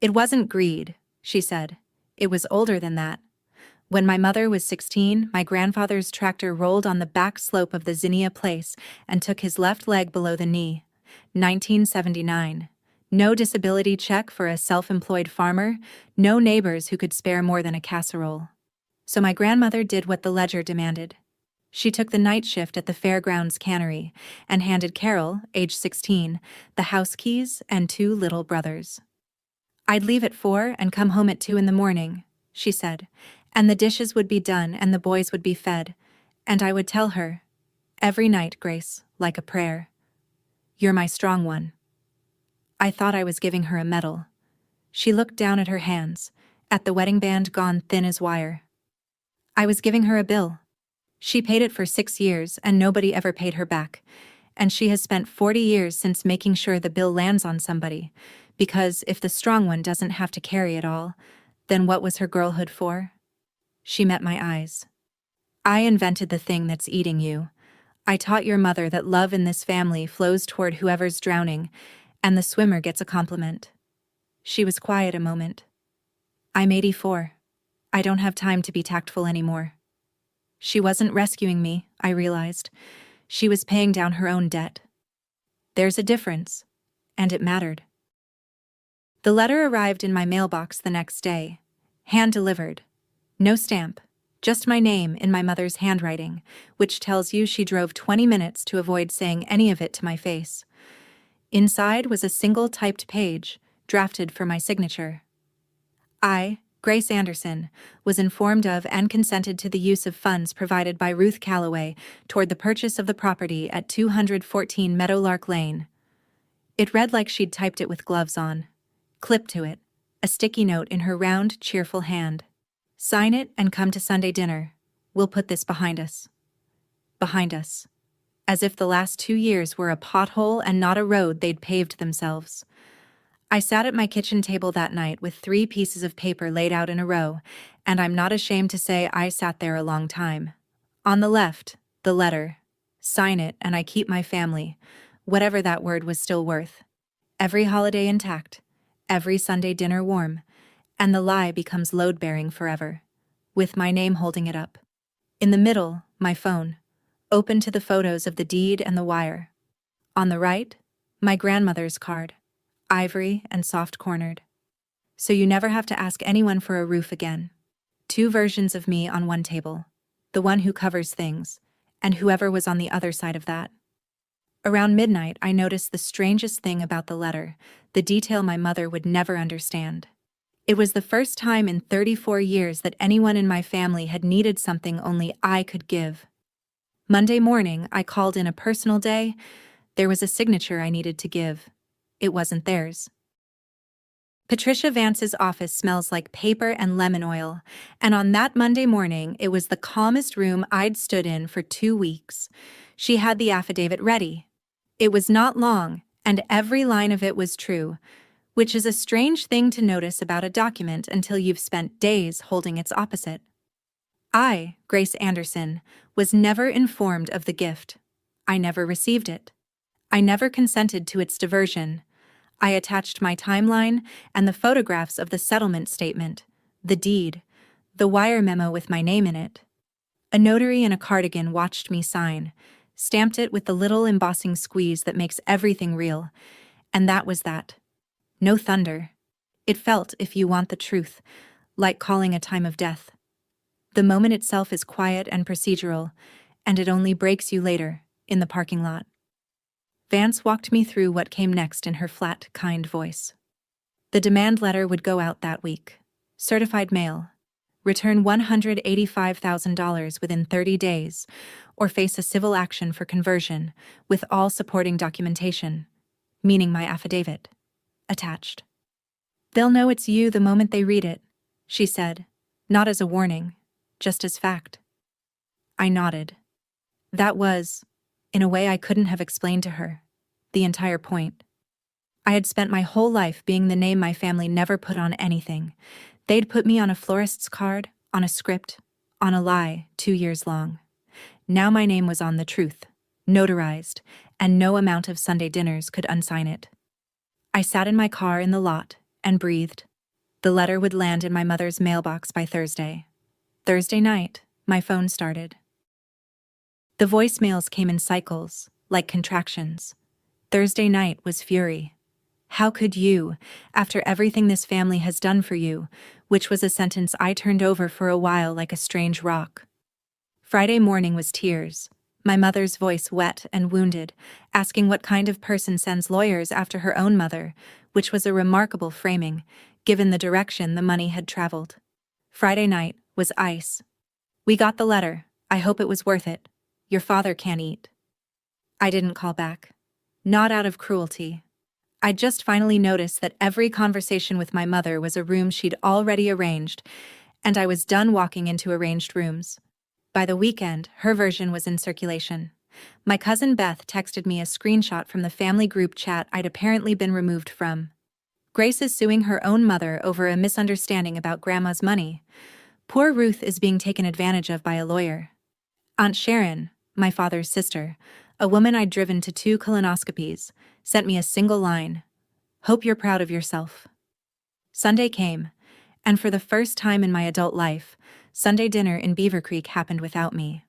It wasn't greed, she said. It was older than that. When my mother was 16, my grandfather's tractor rolled on the back slope of the Zinnia place and took his left leg below the knee. 1979. No disability check for a self-employed farmer, no neighbors who could spare more than a casserole. So my grandmother did what the ledger demanded. She took the night shift at the fairgrounds cannery and handed Carol, age 16, the house keys and 2 little brothers. I'd leave at 4 and come home at 2 in the morning, she said, and the dishes would be done and the boys would be fed, and I would tell her, every night, Grace, like a prayer, "You're my strong one." I thought I was giving her a medal. She looked down at her hands, at the wedding band gone thin as wire. I was giving her a bill. She paid it for 6 years and nobody ever paid her back, and she has spent 40 years since making sure the bill lands on somebody, because if the strong one doesn't have to carry it all, then what was her girlhood for? She met my eyes. I invented the thing that's eating you. I taught your mother that love in this family flows toward whoever's drowning, and the swimmer gets a compliment. She was quiet a moment. I'm 84. I don't have time to be tactful anymore. She wasn't rescuing me, I realized. She was paying down her own debt. There's a difference, and it mattered. The letter arrived in my mailbox the next day, hand-delivered. No stamp, just my name in my mother's handwriting, which tells you she drove 20 minutes to avoid saying any of it to my face. Inside was a single typed page, drafted for my signature. I, Grace Anderson, was informed of and consented to the use of funds provided by Ruth Calloway toward the purchase of the property at 214 Meadowlark Lane. It read like she'd typed it with gloves on. Clipped to it, a sticky note in her round, cheerful hand. Sign it and come to Sunday dinner. We'll put this behind us. Behind us. As if the last 2 years were a pothole and not a road they'd paved themselves. I sat at my kitchen table that night with 3 pieces of paper laid out in a row, and I'm not ashamed to say I sat there a long time. On the left, the letter. Sign it and I keep my family, whatever that word was still worth. Every holiday intact. Every Sunday dinner warm, and the lie becomes load-bearing forever, with my name holding it up. In the middle, my phone, open to the photos of the deed and the wire. On the right, my grandmother's card, ivory and soft-cornered. So you never have to ask anyone for a roof again. 2 versions of me on one table, the one who covers things, and whoever was on the other side of that. Around midnight, I noticed the strangest thing about the letter, the detail my mother would never understand. It was the first time in 34 years that anyone in my family had needed something only I could give. Monday morning, I called in a personal day. There was a signature I needed to give. It wasn't theirs. Patricia Vance's office smells like paper and lemon oil, and on that Monday morning, it was the calmest room I'd stood in for 2 weeks. She had the affidavit ready. It was not long, and every line of it was true, which is a strange thing to notice about a document until you've spent days holding its opposite. I, Grace Anderson, was never informed of the gift. I never received it. I never consented to its diversion. I attached my timeline and the photographs of the settlement statement, the deed, the wire memo with my name in it. A notary in a cardigan watched me sign, stamped it with the little embossing squeeze that makes everything real, and that was that. No thunder. It felt, if you want the truth, like calling a time of death. The moment itself is quiet and procedural, and it only breaks you later, in the parking lot. Vance walked me through what came next in her flat, kind voice. The demand letter would go out that week. Certified mail. Return $185,000 within 30 days, or face a civil action for conversion, with all supporting documentation, meaning my affidavit, attached. They'll know it's you the moment they read it, she said, not as a warning, just as fact. I nodded. That was, in a way I couldn't have explained to her, the entire point. I had spent my whole life being the name my family never put on anything. They'd put me on a florist's card, on a script, on a lie, 2 years long. Now my name was on the truth, notarized, and no amount of Sunday dinners could unsign it. I sat in my car in the lot and breathed. The letter would land in my mother's mailbox by Thursday. Thursday night, my phone started. The voicemails came in cycles, like contractions. Thursday night was fury. How could you, after everything this family has done for you, which was a sentence I turned over for a while like a strange rock. Friday morning was tears, my mother's voice wet and wounded, asking what kind of person sends lawyers after her own mother, which was a remarkable framing, given the direction the money had traveled. Friday night was ice. We got the letter. I hope it was worth it. Your father can't eat. I didn't call back. Not out of cruelty. I'd just finally noticed that every conversation with my mother was a room she'd already arranged, and I was done walking into arranged rooms. By the weekend, her version was in circulation. My cousin Beth texted me a screenshot from the family group chat I'd apparently been removed from. Grace is suing her own mother over a misunderstanding about Grandma's money. Poor Ruth is being taken advantage of by a lawyer. Aunt Sharon, my father's sister, a woman I'd driven to 2 colonoscopies, sent me a single line. Hope you're proud of yourself. Sunday came, and for the first time in my adult life, Sunday dinner in Beaver Creek happened without me.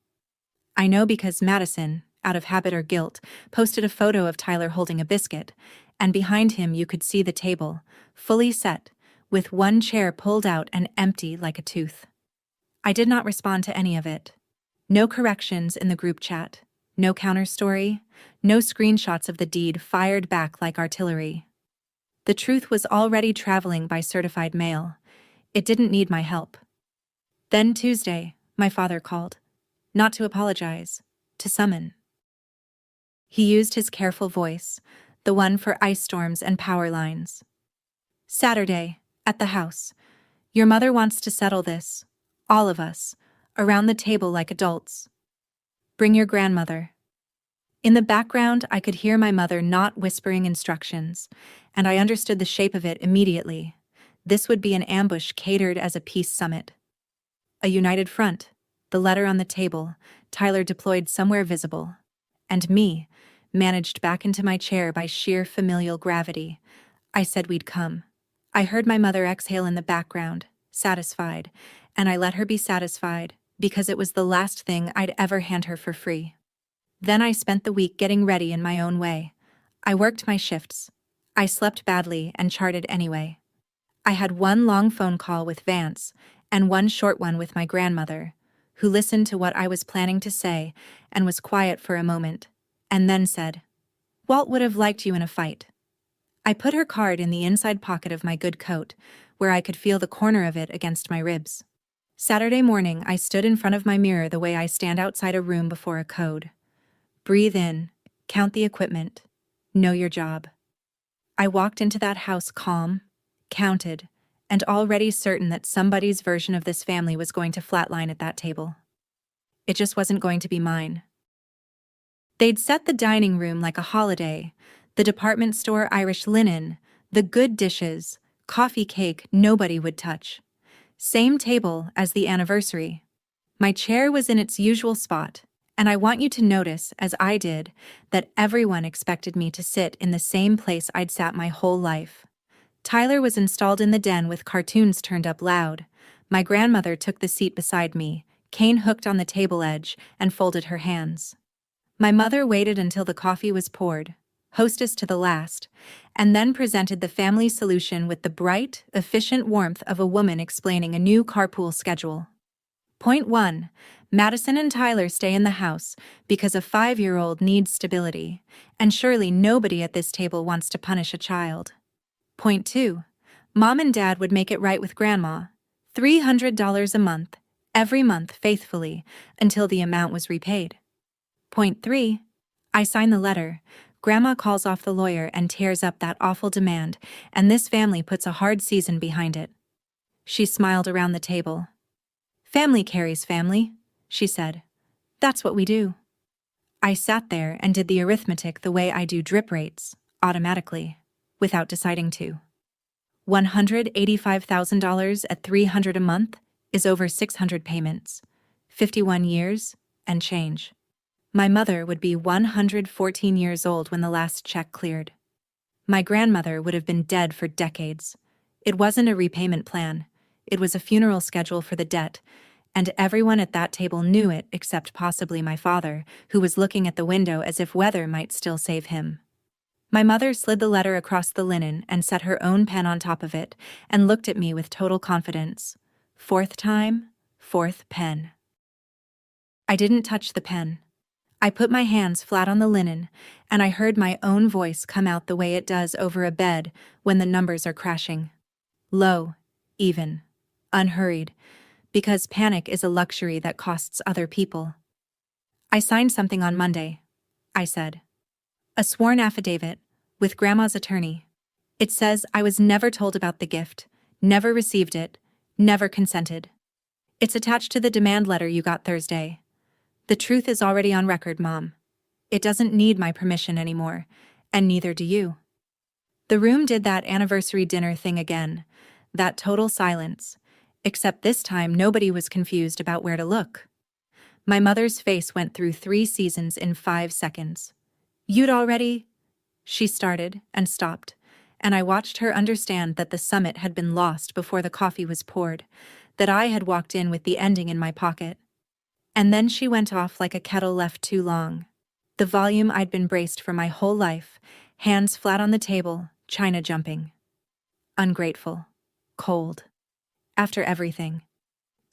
I know because Madison, out of habit or guilt, posted a photo of Tyler holding a biscuit, and behind him you could see the table, fully set, with one chair pulled out and empty like a tooth. I did not respond to any of it. No corrections in the group chat, no counterstory, no screenshots of the deed fired back like artillery. The truth was already traveling by certified mail. It didn't need my help. Then Tuesday, my father called. Not to apologize, to summon. He used his careful voice, the one for ice storms and power lines. Saturday, at the house. Your mother wants to settle this, all of us, around the table like adults. Bring your grandmother. In the background, I could hear my mother not whispering instructions, and I understood the shape of it immediately. This would be an ambush catered as a peace summit. A united front, the letter on the table, Tyler deployed somewhere visible, and me, managed back into my chair by sheer familial gravity. I said we'd come. I heard my mother exhale in the background, satisfied, and I let her be satisfied, because it was the last thing I'd ever hand her for free. Then I spent the week getting ready in my own way. I worked my shifts. I slept badly and charted anyway. I had one long phone call with Vance, and one short one with my grandmother, who listened to what I was planning to say and was quiet for a moment, and then said, "Walt would have liked you in a fight." I put her card in the inside pocket of my good coat, where I could feel the corner of it against my ribs. Saturday morning, I stood in front of my mirror the way I stand outside a room before a code. Breathe in, count the equipment, know your job. I walked into that house calm, counted, and already certain that somebody's version of this family was going to flatline at that table. It just wasn't going to be mine. They'd set the dining room like a holiday, the department store Irish linen, the good dishes, coffee cake nobody would touch. Same table as the anniversary. My chair was in its usual spot, and I want you to notice, as I did, that everyone expected me to sit in the same place I'd sat my whole life. Tyler was installed in the den with cartoons turned up loud. My grandmother took the seat beside me, cane hooked on the table edge, and folded her hands. My mother waited until the coffee was poured, hostess to the last, and then presented the family solution with the bright, efficient warmth of a woman explaining a new carpool schedule. Point 1. Madison and Tyler stay in the house because a 5-year-old needs stability, and surely nobody at this table wants to punish a child. Point 2. Mom and Dad would make it right with Grandma. $300 a month, every month faithfully, until the amount was repaid. Point 3. I sign the letter. Grandma calls off the lawyer and tears up that awful demand, and this family puts a hard season behind it. She smiled around the table. Family carries family, she said. That's what we do. I sat there and did the arithmetic the way I do drip rates, automatically, without deciding to. $185,000 at $300 a month is over 600 payments, 51 years, and change. My mother would be 114 years old when the last check cleared. My grandmother would have been dead for decades. It wasn't a repayment plan. It was a funeral schedule for the debt, and everyone at that table knew it except possibly my father, who was looking at the window as if weather might still save him. My mother slid the letter across the linen and set her own pen on top of it and looked at me with total confidence. Fourth time, fourth pen. I didn't touch the pen. I put my hands flat on the linen, and I heard my own voice come out the way it does over a bed when the numbers are crashing. Low, even, unhurried, because panic is a luxury that costs other people. I signed something on Monday, I said. A sworn affidavit, with Grandma's attorney. It says I was never told about the gift, never received it, never consented. It's attached to the demand letter you got Thursday. The truth is already on record, Mom. It doesn't need my permission anymore, and neither do you. The room did that anniversary dinner thing again, that total silence, except this time nobody was confused about where to look. My mother's face went through 3 seasons in 5 seconds. You'd already... She started and stopped, and I watched her understand that the summit had been lost before the coffee was poured, that I had walked in with the ending in my pocket. And then she went off like a kettle left too long. The volume I'd been braced for my whole life, hands flat on the table, china jumping. Ungrateful. Cold. After everything.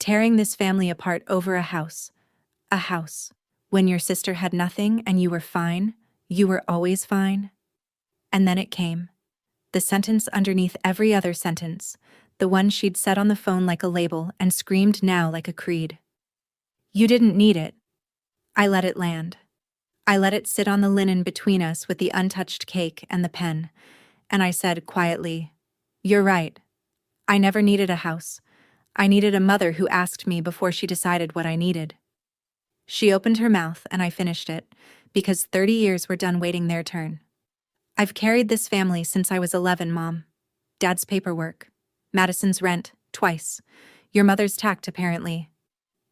Tearing this family apart over a house. A house. When your sister had nothing and you were fine, you were always fine. And then it came. The sentence underneath every other sentence, the one she'd said on the phone like a label and screamed now like a creed. You didn't need it. I let it land. I let it sit on the linen between us with the untouched cake and the pen, and I said quietly, "You're right. I never needed a house. I needed a mother who asked me before she decided what I needed." She opened her mouth and I finished it, because 30 years were done waiting their turn. I've carried this family since I was 11, Mom. Dad's paperwork. Madison's rent, twice. Your mother's tact, apparently.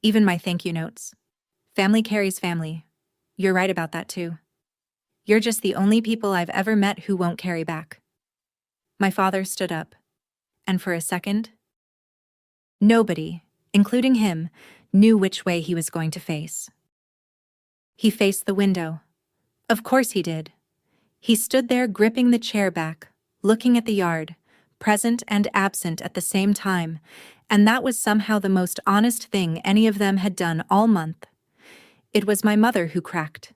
Even my thank you notes. Family carries family. You're right about that, too. You're just the only people I've ever met who won't carry back. My father stood up. And for a second, nobody, including him, knew which way he was going to face. He faced the window. Of course he did. He stood there gripping the chair back, looking at the yard, present and absent at the same time, and that was somehow the most honest thing any of them had done all month. It was my mother who cracked.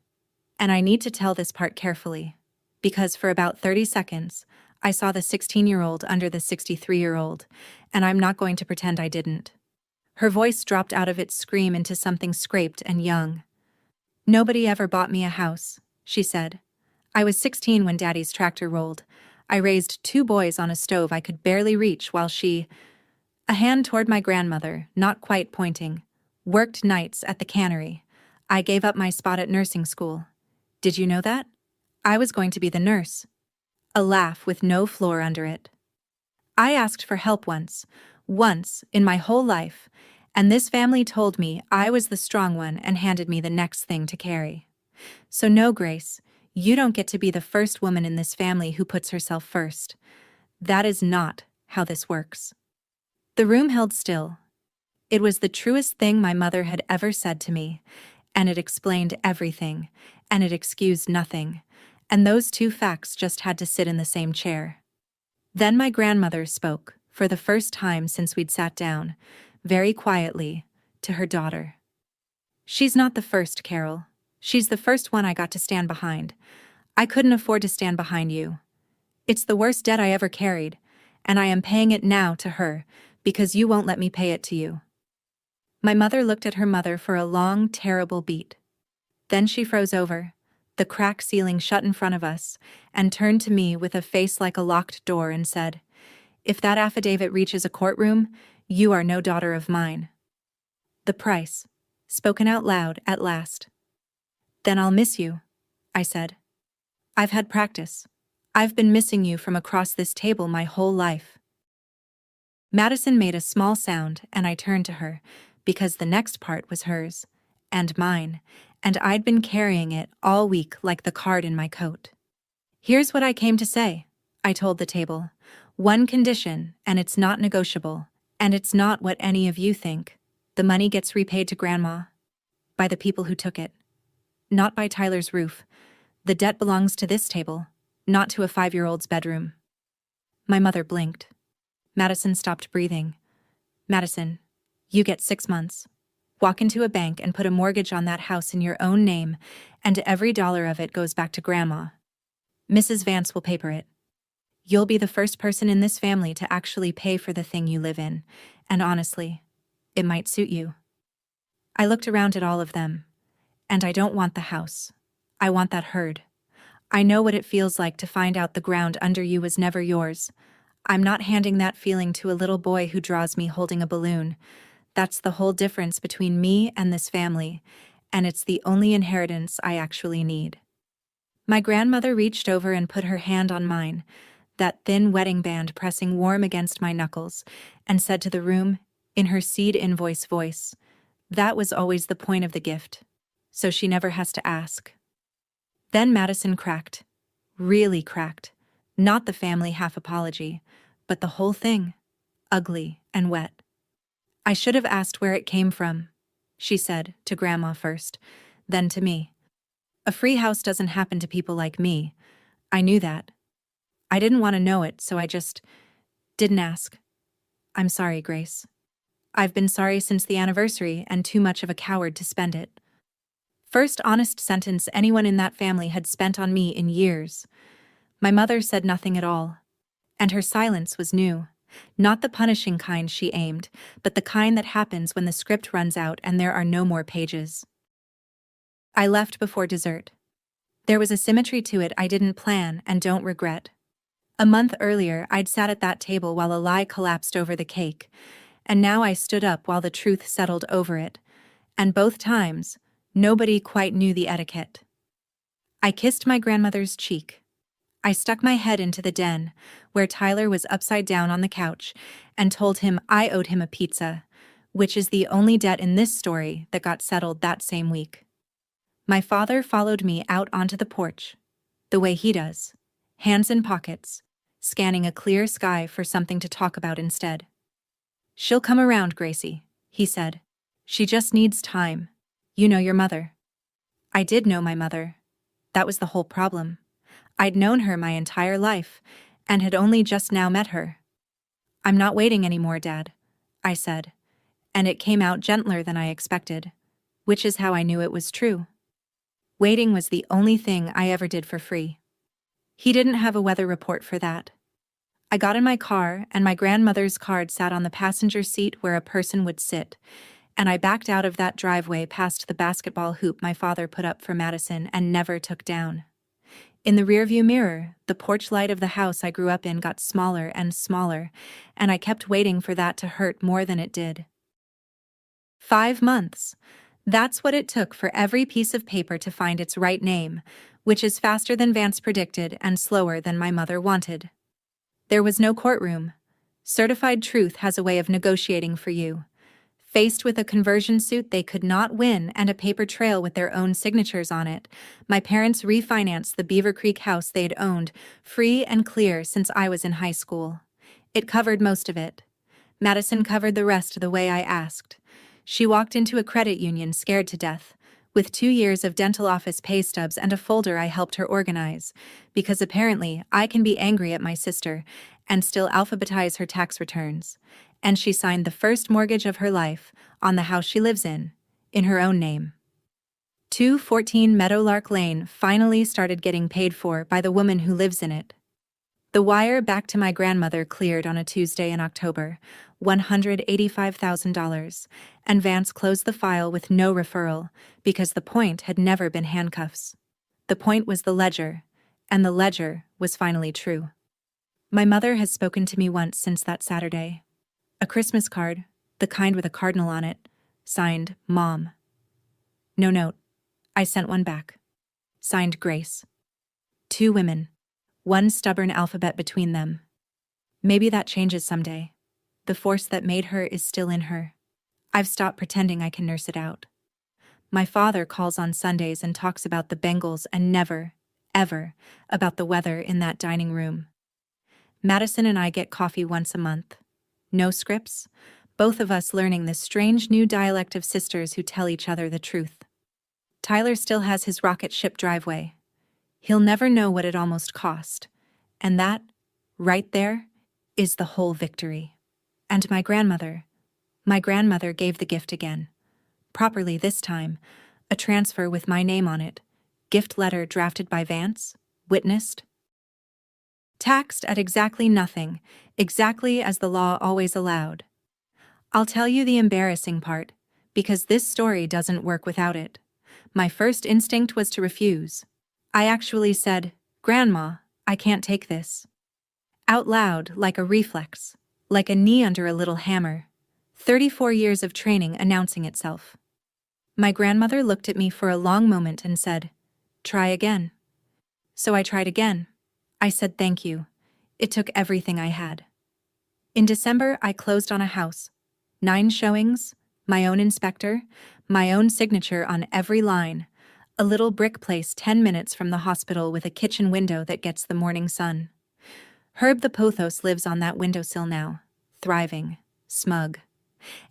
And I need to tell this part carefully, because for about 30 seconds, I saw the 16-year-old under the 63-year-old, and I'm not going to pretend I didn't. Her voice dropped out of its scream into something scraped and young. Nobody ever bought me a house, she said. I was 16 when Daddy's tractor rolled. I raised 2 boys on a stove I could barely reach while she, a hand toward my grandmother, not quite pointing, worked nights at the cannery. I gave up my spot at nursing school. Did you know that? I was going to be the nurse. A laugh with no floor under it. I asked for help once in my whole life, and this family told me I was the strong one and handed me the next thing to carry. So no, Grace, you don't get to be the first woman in this family who puts herself first. That is not how this works. The room held still. It was the truest thing my mother had ever said to me, and it explained everything, and it excused nothing, and those 2 facts just had to sit in the same chair. Then my grandmother spoke, for the first time since we'd sat down, very quietly, to her daughter. She's not the first, Carol. She's the first one I got to stand behind. I couldn't afford to stand behind you. It's the worst debt I ever carried, and I am paying it now to her, because you won't let me pay it to you." My mother looked at her mother for a long, terrible beat. Then she froze over, the cracked ceiling shut in front of us, and turned to me with a face like a locked door and said, "If that affidavit reaches a courtroom, you are no daughter of mine." The price, spoken out loud at last. "Then I'll miss you," I said. "I've had practice. I've been missing you from across this table my whole life." Madison made a small sound, and I turned to her, because the next part was hers, and mine, and I'd been carrying it all week like the card in my coat. "Here's what I came to say," I told the table. "One condition, and it's not negotiable, and it's not what any of you think. The money gets repaid to Grandma. By the people who took it. Not by Tyler's roof. The debt belongs to this table, not to a 5-year-old's bedroom." My mother blinked. Madison stopped breathing. "Madison, you get 6 months. Walk into a bank and put a mortgage on that house in your own name, and every dollar of it goes back to Grandma. Mrs. Vance will paper it. You'll be the first person in this family to actually pay for the thing you live in, and honestly, it might suit you." I looked around at all of them. "And I don't want the house. I want that herd. I know what it feels like to find out the ground under you was never yours. I'm not handing that feeling to a little boy who draws me holding a balloon. That's the whole difference between me and this family, and it's the only inheritance I actually need." My grandmother reached over and put her hand on mine, that thin wedding band pressing warm against my knuckles, and said to the room, in her seed invoice voice, "That was always the point of the gift, so she never has to ask." Then Madison cracked. Really cracked. Not the family half apology, but the whole thing. Ugly and wet. "I should have asked where it came from," she said, to Grandma first, then to me. "A free house doesn't happen to people like me. I knew that. I didn't want to know it, so I just didn't ask. I'm sorry, Grace. I've been sorry since the anniversary and too much of a coward to spend it." First honest sentence anyone in that family had spent on me in years. My mother said nothing at all. And her silence was new. Not the punishing kind she aimed, but the kind that happens when the script runs out and there are no more pages. I left before dessert. There was a symmetry to it I didn't plan and don't regret. A month earlier, I'd sat at that table while a lie collapsed over the cake, and now I stood up while the truth settled over it. And both times, nobody quite knew the etiquette. I kissed my grandmother's cheek. I stuck my head into the den, where Tyler was upside down on the couch, and told him I owed him a pizza, which is the only debt in this story that got settled that same week. My father followed me out onto the porch, the way he does, hands in pockets, scanning a clear sky for something to talk about instead. "She'll come around, Gracie," he said. "She just needs time. You know your mother." I did know my mother. That was the whole problem. I'd known her my entire life, and had only just now met her. "I'm not waiting anymore, Dad," I said, and it came out gentler than I expected, which is how I knew it was true. Waiting was the only thing I ever did for free. He didn't have a weather report for that. I got in my car, and my grandmother's card sat on the passenger seat where a person would sit, and I backed out of that driveway past the basketball hoop my father put up for Madison and never took down. In the rearview mirror, the porch light of the house I grew up in got smaller and smaller, and I kept waiting for that to hurt more than it did. 5 months. That's what it took for every piece of paper to find its right name, which is faster than Vance predicted and slower than my mother wanted. There was no courtroom. Certified Truth has a way of negotiating for you. Faced with a conversion suit they could not win and a paper trail with their own signatures on it, my parents refinanced the Beaver Creek house they'd owned, free and clear since I was in high school. It covered most of it. Madison covered the rest the way I asked. She walked into a credit union scared to death, with 2 years of dental office pay stubs and a folder I helped her organize, because apparently I can be angry at my sister, and still alphabetize her tax returns. And she signed the first mortgage of her life on the house she lives in her own name. 214 Meadowlark Lane finally started getting paid for by the woman who lives in it. The wire back to my grandmother cleared on a Tuesday in October, $185,000, and Vance closed the file with no referral because the point had never been handcuffs. The point was the ledger, and the ledger was finally true. My mother has spoken to me once since that Saturday. A Christmas card, the kind with a cardinal on it, signed Mom. No note. I sent one back. Signed Grace. 2 women. One stubborn alphabet between them. Maybe that changes someday. The force that made her is still in her. I've stopped pretending I can nurse it out. My father calls on Sundays and talks about the Bengals and never, ever, about the weather in that dining room. Madison and I get coffee once a month. No scripts, both of us learning this strange new dialect of sisters who tell each other the truth. Tyler still has his rocket ship driveway. He'll never know what it almost cost. And that, right there, is the whole victory. And my grandmother gave the gift again. Properly this time, a transfer with my name on it, gift letter drafted by Vance, witnessed. Taxed at exactly nothing, exactly as the law always allowed. I'll tell you the embarrassing part, because this story doesn't work without it. My first instinct was to refuse. I actually said, "Grandma, I can't take this." Out loud, like a reflex, like a knee under a little hammer. 34 years of training announcing itself. My grandmother looked at me for a long moment and said, "Try again." So I tried again. I said thank you. It took everything I had. In December, I closed on a house. 9 showings, my own inspector, my own signature on every line. A little brick place 10 minutes from the hospital with a kitchen window that gets the morning sun. Herb the pothos lives on that windowsill now, thriving, smug.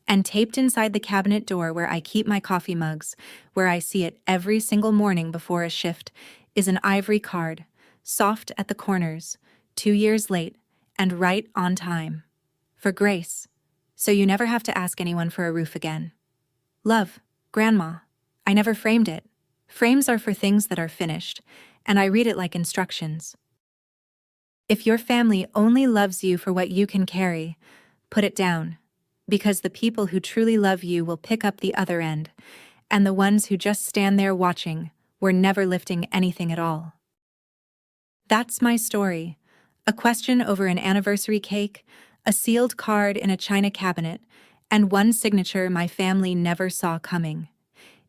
And taped inside the cabinet door where I keep my coffee mugs, where I see it every single morning before a shift, is an ivory card, soft at the corners, 2 years late, and right on time. For Grace. So you never have to ask anyone for a roof again. Love, Grandma. I never framed it. Frames are for things that are finished, and I read it like instructions. If your family only loves you for what you can carry, put it down, because the people who truly love you will pick up the other end, and the ones who just stand there watching were never lifting anything at all. That's my story. A question over an anniversary cake, a sealed card in a china cabinet, and one signature my family never saw coming.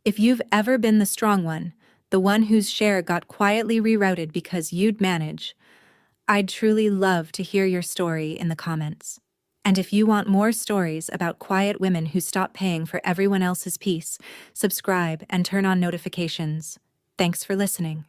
If you've ever been the strong one, the one whose share got quietly rerouted because you'd manage, I'd truly love to hear your story in the comments. And if you want more stories about quiet women who stop paying for everyone else's peace, subscribe and turn on notifications. Thanks for listening.